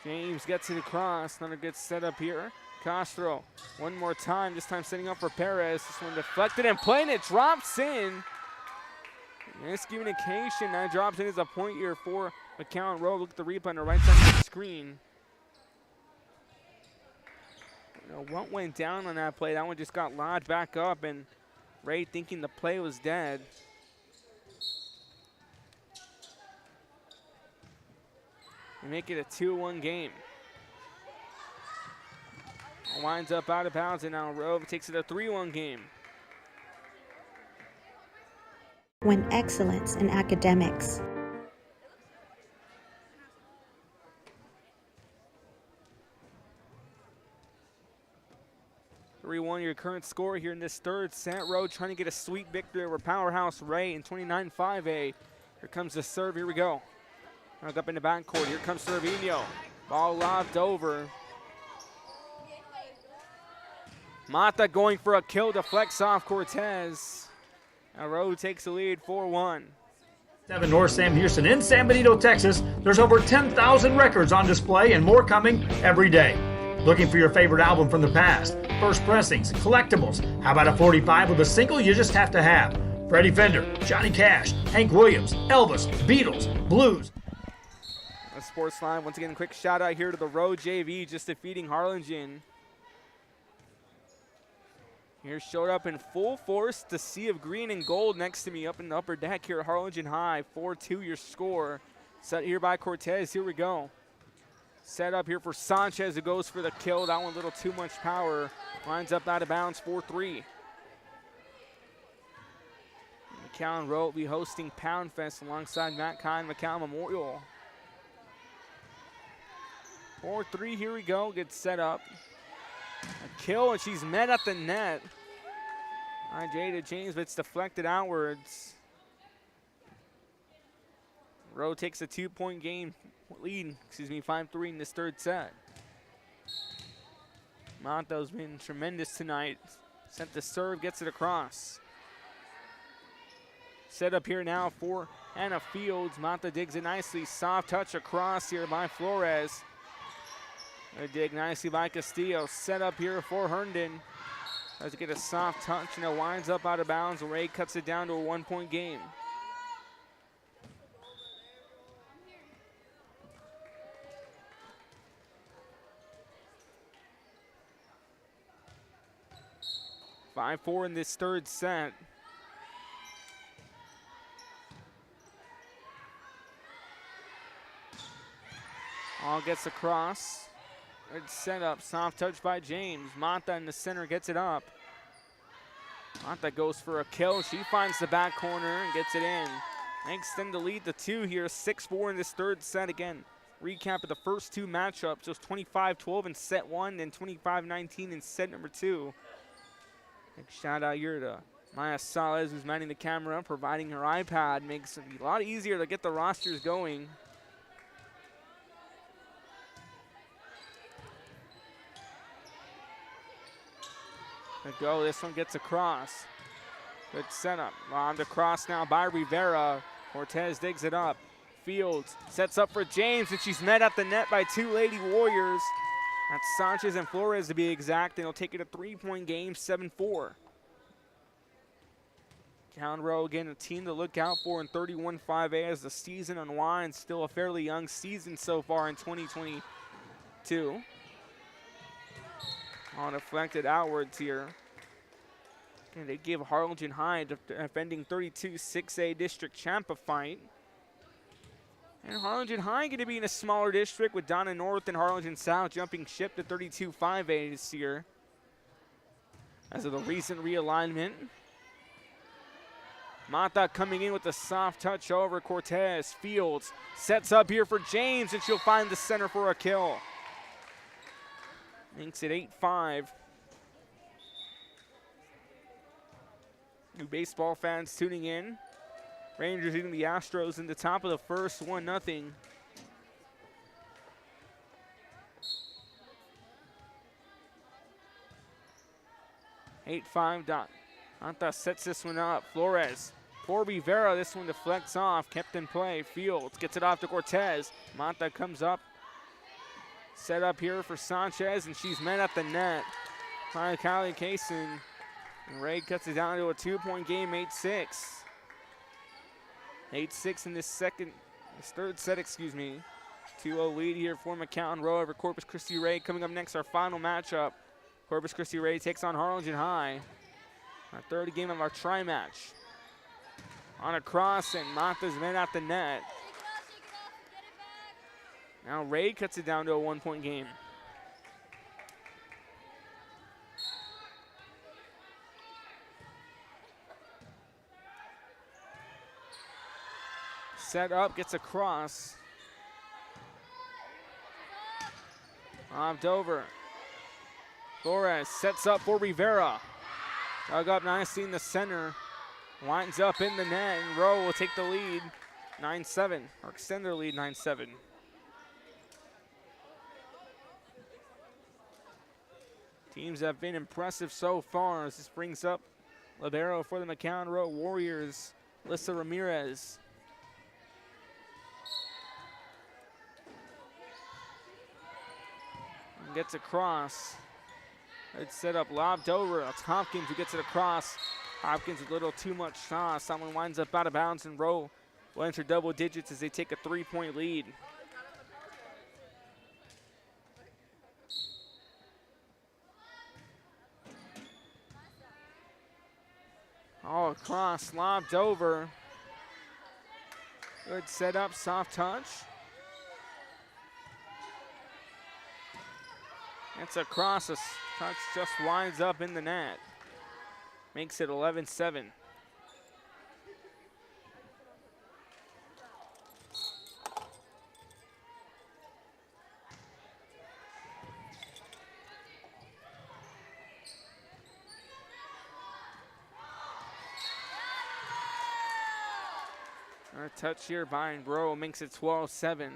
James gets it across. Another good setup here. Castro, one more time, this time setting up for Perez. This one deflected and playing it, drops in. Miscommunication, that drops in as a point here for McAllen. Rowe, look at the replay on the right side of the screen. I don't know what went down on that play? That one just got lodged back up, and Ray thinking the play was dead. We make it a 2-1 game. Winds up out of bounds, and now Rowe takes it a 3-1 game. When excellence in academics 3-1 your current score here in this third set. Rowe trying to get a sweet victory over Powerhouse Ray in 29-5A. Here comes the serve, here we go. Back up in the backcourt, here comes Cervino. Ball lobbed over. Mata going for a kill, deflects off Cortez. Now Rowe takes the lead 4-1. 7 North Sam Houston in San Benito, Texas. There's over 10,000 records on display and more coming every day. Looking for your favorite album from the past? First pressings, collectibles. How about a 45 with a single you just have to have? Freddie Fender, Johnny Cash, Hank Williams, Elvis, Beatles, Blues. A sports line, once again, quick shout out here to the Rowe JV just defeating Harlingen. Here showed up in full force, the sea of green and gold next to me up in the upper deck here at Harlingen High. 4-2 your score. Set here by Cortez, here we go. Set up here for Sanchez, who goes for the kill. That one a little too much power. Lines up out of bounds, 4-3. McAllen Rowe will be hosting Pound Fest alongside Matt Kine McAllen Memorial. 4-3, here we go, gets set up. A kill, and she's met at the net. Jada James, but it's deflected outwards. Rowe takes a 2-point game lead, 5-3 in this third set. Monto's been tremendous tonight. Sent the serve, gets it across. Set up here now for Anna Fields. Monta digs it nicely. Soft touch across here by Flores. A dig nicely by Castillo. Set up here for Herndon. Tries to get a soft touch, and it winds up out of bounds. Ray cuts it down to a 1-point game. Five 5-4 in this third set. All gets across. Good set up, soft touch by James. Mata in the center gets it up. Mata goes for a kill. She finds the back corner and gets it in. Extend the lead to 2 here, 6-4 in this third set. Again, recap of the first 2 matchups. Just 25-12 in set 1, then 25-19 in set number 2. Big shout out here to Maya Salas, who's manning the camera, providing her iPad. Makes it a lot easier to get the rosters going. Go, this one gets across. Good setup. On the cross now by Rivera. Cortez digs it up. Fields sets up for James, and she's met at the net by 2 Lady Warriors. That's Sanchez and Flores to be exact, and he'll take it a 3-point game, 7-4. McAllen Rowe, again, a team to look out for in 31-5A as the season unwinds. Still a fairly young season so far in 2022. All deflected outwards here. And they give Harlingen High, defending 32-6A district champ, a fight. And Harlingen High going to be in a smaller district with Donna North and Harlingen South jumping ship to 32-5A this year. As of the recent realignment. Mata coming in with a soft touch over Cortez. Fields sets up here for James, and she'll find the center for a kill. Makes it 8-5. New baseball fans tuning in. Rangers leading the Astros in the top of the first, 1-0. Dot. Anta sets this one up. Flores for Rivera. This one deflects off. Kept in play. Fields gets it off to Cortez. Manta comes up. Set up here for Sanchez, and she's met at the net by Kylie Kaysen. And Ray cuts it down to a 2-point game, 8-6. 8-6 in this third set, 2-0 lead here for McAllen Rowe over Corpus Christi Ray. Coming up next, our final matchup. Corpus Christi Ray takes on Harlingen High. Our third game of our tri-match. On a cross, and Mata's met at the net. Now Ray cuts it down to a 1-point game. Set up, gets across. Lobbed over. Flores sets up for Rivera. Dug up nicely in the center. Winds up in the net, and Rowe will take the lead 9-7, or extend their lead 9-7. Teams have been impressive so far as this brings up libero for the McAllen Rowe Warriors, Alyssa Ramirez. And gets across. It's set up, lobbed over. That's Hopkins who gets it across. Hopkins with a little too much sauce. Someone winds up out of bounds, and Rowe will enter double digits as they take a 3-point lead. All across, lobbed over. Good set up, soft touch. It's across, a touch just winds up in the net. Makes it 11-7. A touch here by Rowe makes it 12-7.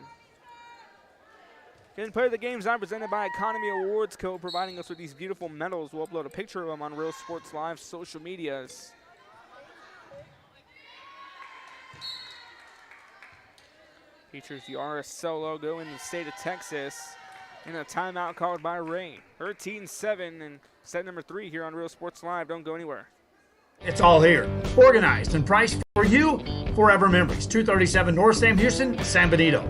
Getting Player of the Games now presented by Economy Awards Co., providing us with these beautiful medals. We'll upload a picture of them on Real Sports Live social medias. Features the RSL logo in the state of Texas. And a timeout called by Ray. 13-7 and set number 3 here on Real Sports Live. Don't go anywhere. It's all here, organized and priced for you. Forever Memories, 237 North Sam Houston, San Benito.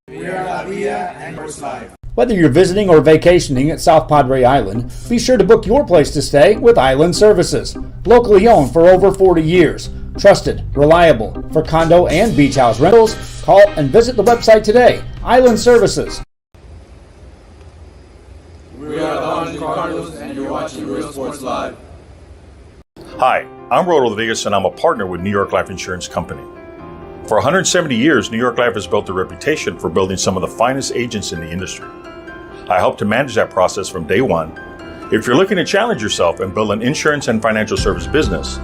We are La Villa and yours live. Whether you're visiting or vacationing at South Padre Island, be sure to book your place to stay with Island Services. Locally owned for over 40 years. Trusted, reliable for condo and beach house rentals. Call and visit the website today. Island Services. We are the Harlingen Cardinals, and you're watching Real Sports Live. Hi, I'm Rowe Rodriguez, and I'm a partner with New York Life Insurance Company. For 170 years, New York Life has built a reputation for building some of the finest agents in the industry. I help to manage that process from day one. If you're looking to challenge yourself and build an insurance and financial service business,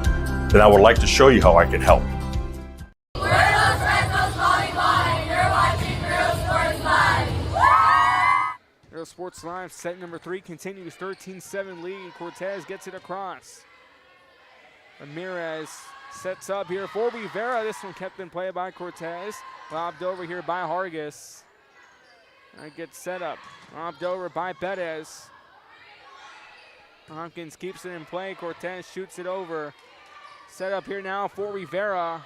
then I would like to show you how I can help. We're Los Restos Volleyball, and you're watching Real Sports Live. Real Sports Live, set number 3 continues, 13-7 lead. Cortez gets it across. Ramirez sets up here for Rivera. This one kept in play by Cortez. Lobbed over here by Hargis. That gets set up. Lobbed over by Bettis. Hopkins keeps it in play. Cortez shoots it over. Set up here now for Rivera.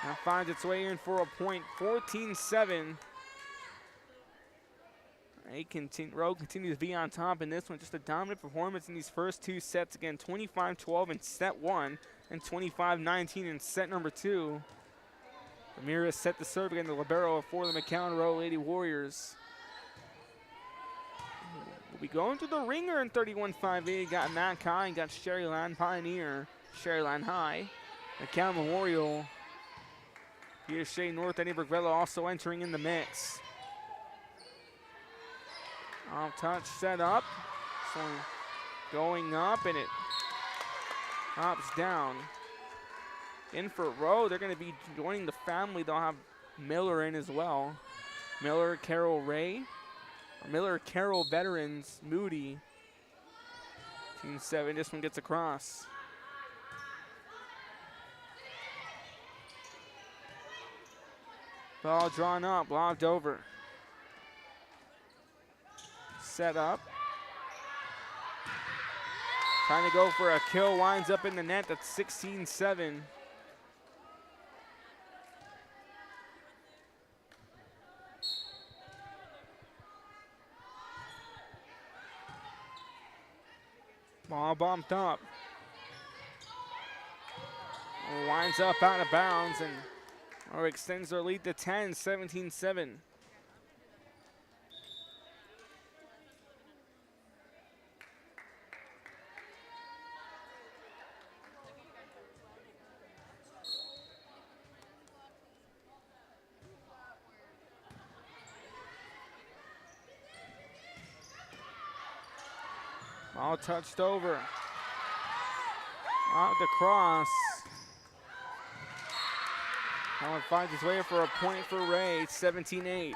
That finds its way in for a point. 14-7. Rowe continues to be on top in this one. Just a dominant performance in these first 2 sets. Again, 25-12 in set 1 and 25-19 in set number 2. Ramirez set the serve again, the libero for the McAllen Rowe Lady Warriors. We'll be going to the ringer in 31-5A. Got Matt Kai and got Sherryland Pioneer. Sherryland High. McAllen Memorial. Peter Shea North, Eddie Vella also entering in the mix. Off touch set up. So going up, and it hops down. In for Rowe, they're going to be joining the family. They'll have Miller in as well. Miller, Carol Ray. Miller, Carol veterans, Moody. Team 7, this one gets across. Ball drawn up, lobbed over. set up. Trying to go for a kill, winds up in the net. That's 16-7. Ball bumped up. Winds up out of bounds and extends their lead to 10, 17-7. Ball touched over. Out the cross. Allen finds his way for a point for Ray, 17-8.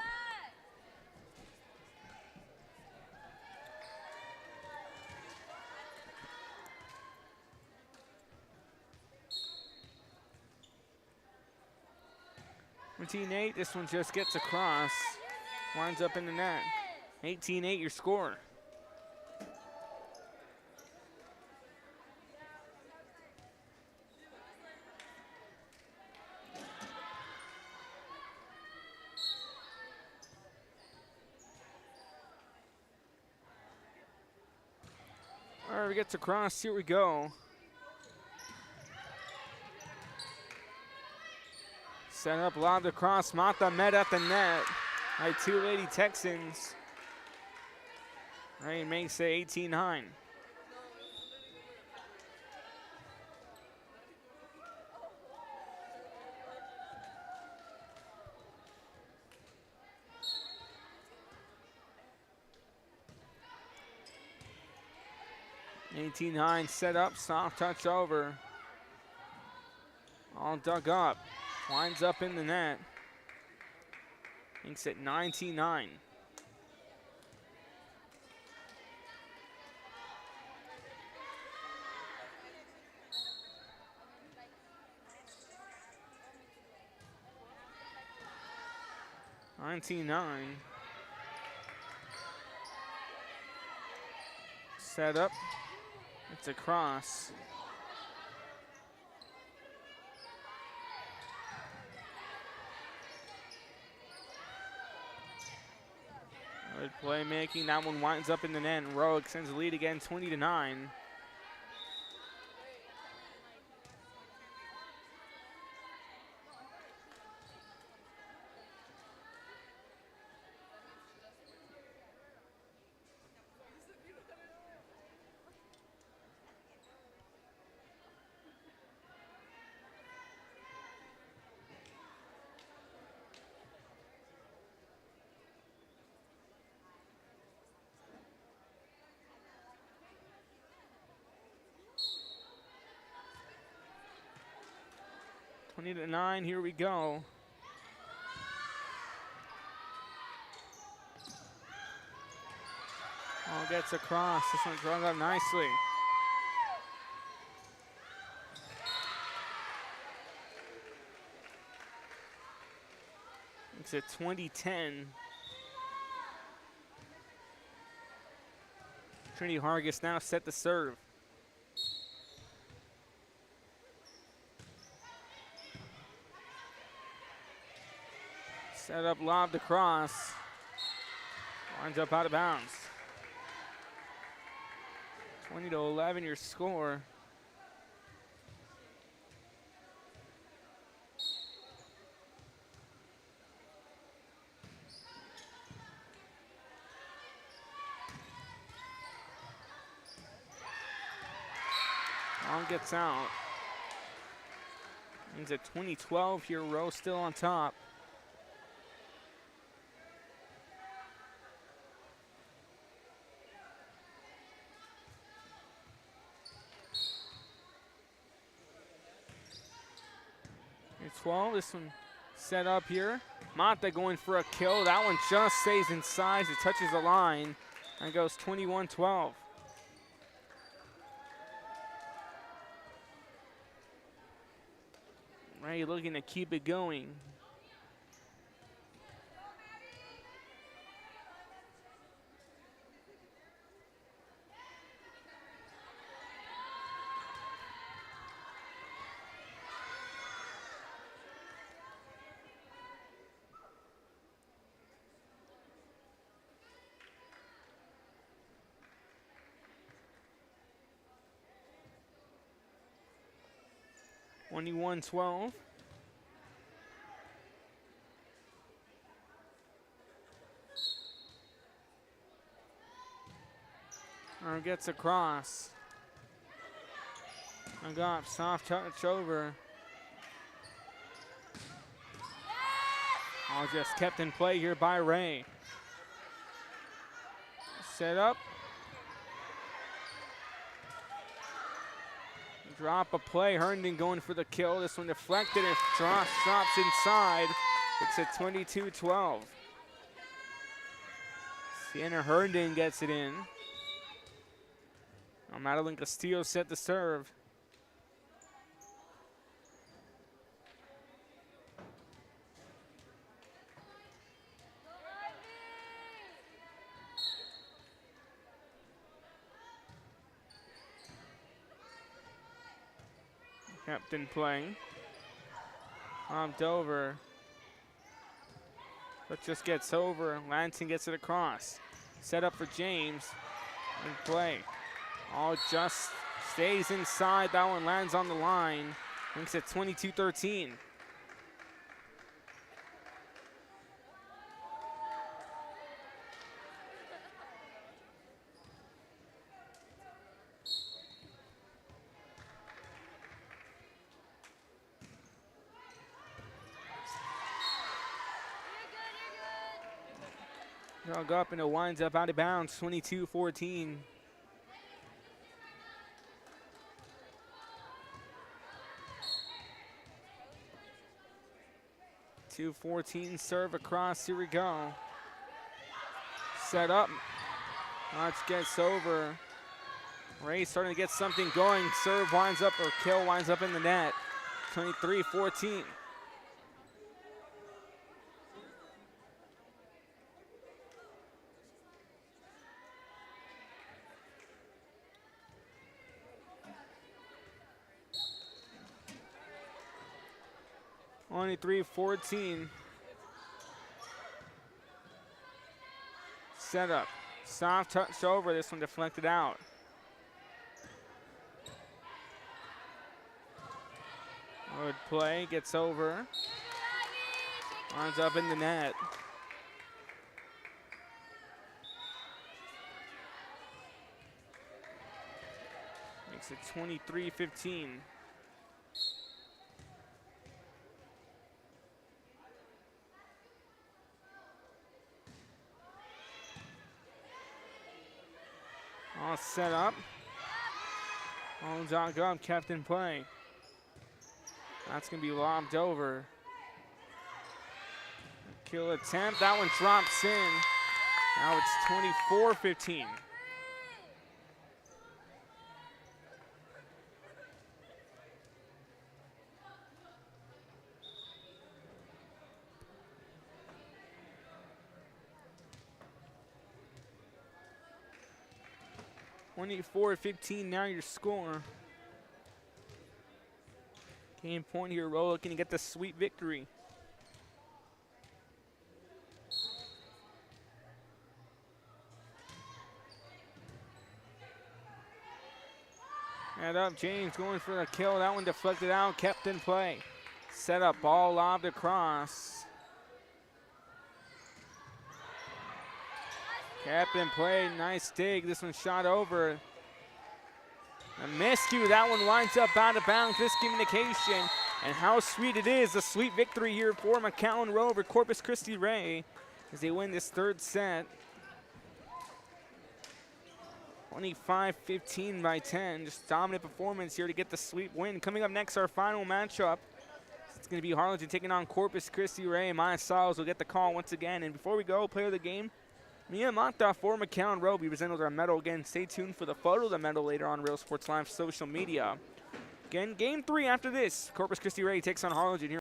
This one just gets across. Winds up in the net. 18-8 your score. All right, gets across. Here we go. Set up, lobbed across. Mata met at the net by two Lady Texans. Ray makes it 18-9. Set up, soft touch over. All dug up. Winds up in the net. Makes it 19-9. Set up. It's a cross. Good playmaking. That one winds up in the net, and Rowe extends the lead again, 20-9. To 9, here we go. Ball gets across. This one drug up nicely. It's at 20-10. Trinity Hargis now set to serve. Set up, lobbed across. Winds up out of bounds. 20-11 your score. Ball gets out. Means at 20-12 here, Rowe still on top. This one set up here. Mata going for a kill. That one just stays inside. It touches the line and goes 21-12. Ray looking to keep it going. 21-12. Gets across. Got soft touch over. All just kept in play here by Ray. Set up. Drop a play. Herndon going for the kill. This one deflected. It drops inside. It's at 22-12. Sienna Herndon gets it in. Now Madeline Castillo set the serve. Captain playing. Pumped over. But just gets over. Lansing gets it across. Set up for James. And play. All just stays inside. That one lands on the line. Makes it 22-13. Drug up and it winds up out of bounds, 22-14. 2-14 serve across, here we go. Set up, March gets over. Ray starting to get something going. Serve winds up, or kill winds up in the net. 23-14. Only 3-14. Set up. Soft touch over. This one deflected out. Good play. Gets over. Winds up in the net. Makes it 23-15. All set up. All dog up, kept in play. That's going to be lobbed over. Kill attempt. That one drops in. Now it's 24-15. Now your score. Game point here, Rowe looking to get the sweet victory. Head up, James going for the kill. That one deflected out, kept in play. Set up, ball lobbed across. Kept in play, nice dig. This one shot over. A miscue, that one winds up out of bounds. Miscommunication, and how sweet it is. A sweet victory here for McAllen Rowe over Corpus Christi Ray as they win this third set. 25-15 by 10. Just dominant performance here to get the sweep win. Coming up next, our final matchup. It's going to be Harlingen taking on Corpus Christi Ray. Maya Stiles will get the call once again. And before we go, player of the game, Mia Mata for McAllen Rowe. We presented our medal again. Stay tuned for the photo of the medal later on Real Sports Live social media. Again, game 3 after this. Corpus Christi Ray takes on Harlingen here.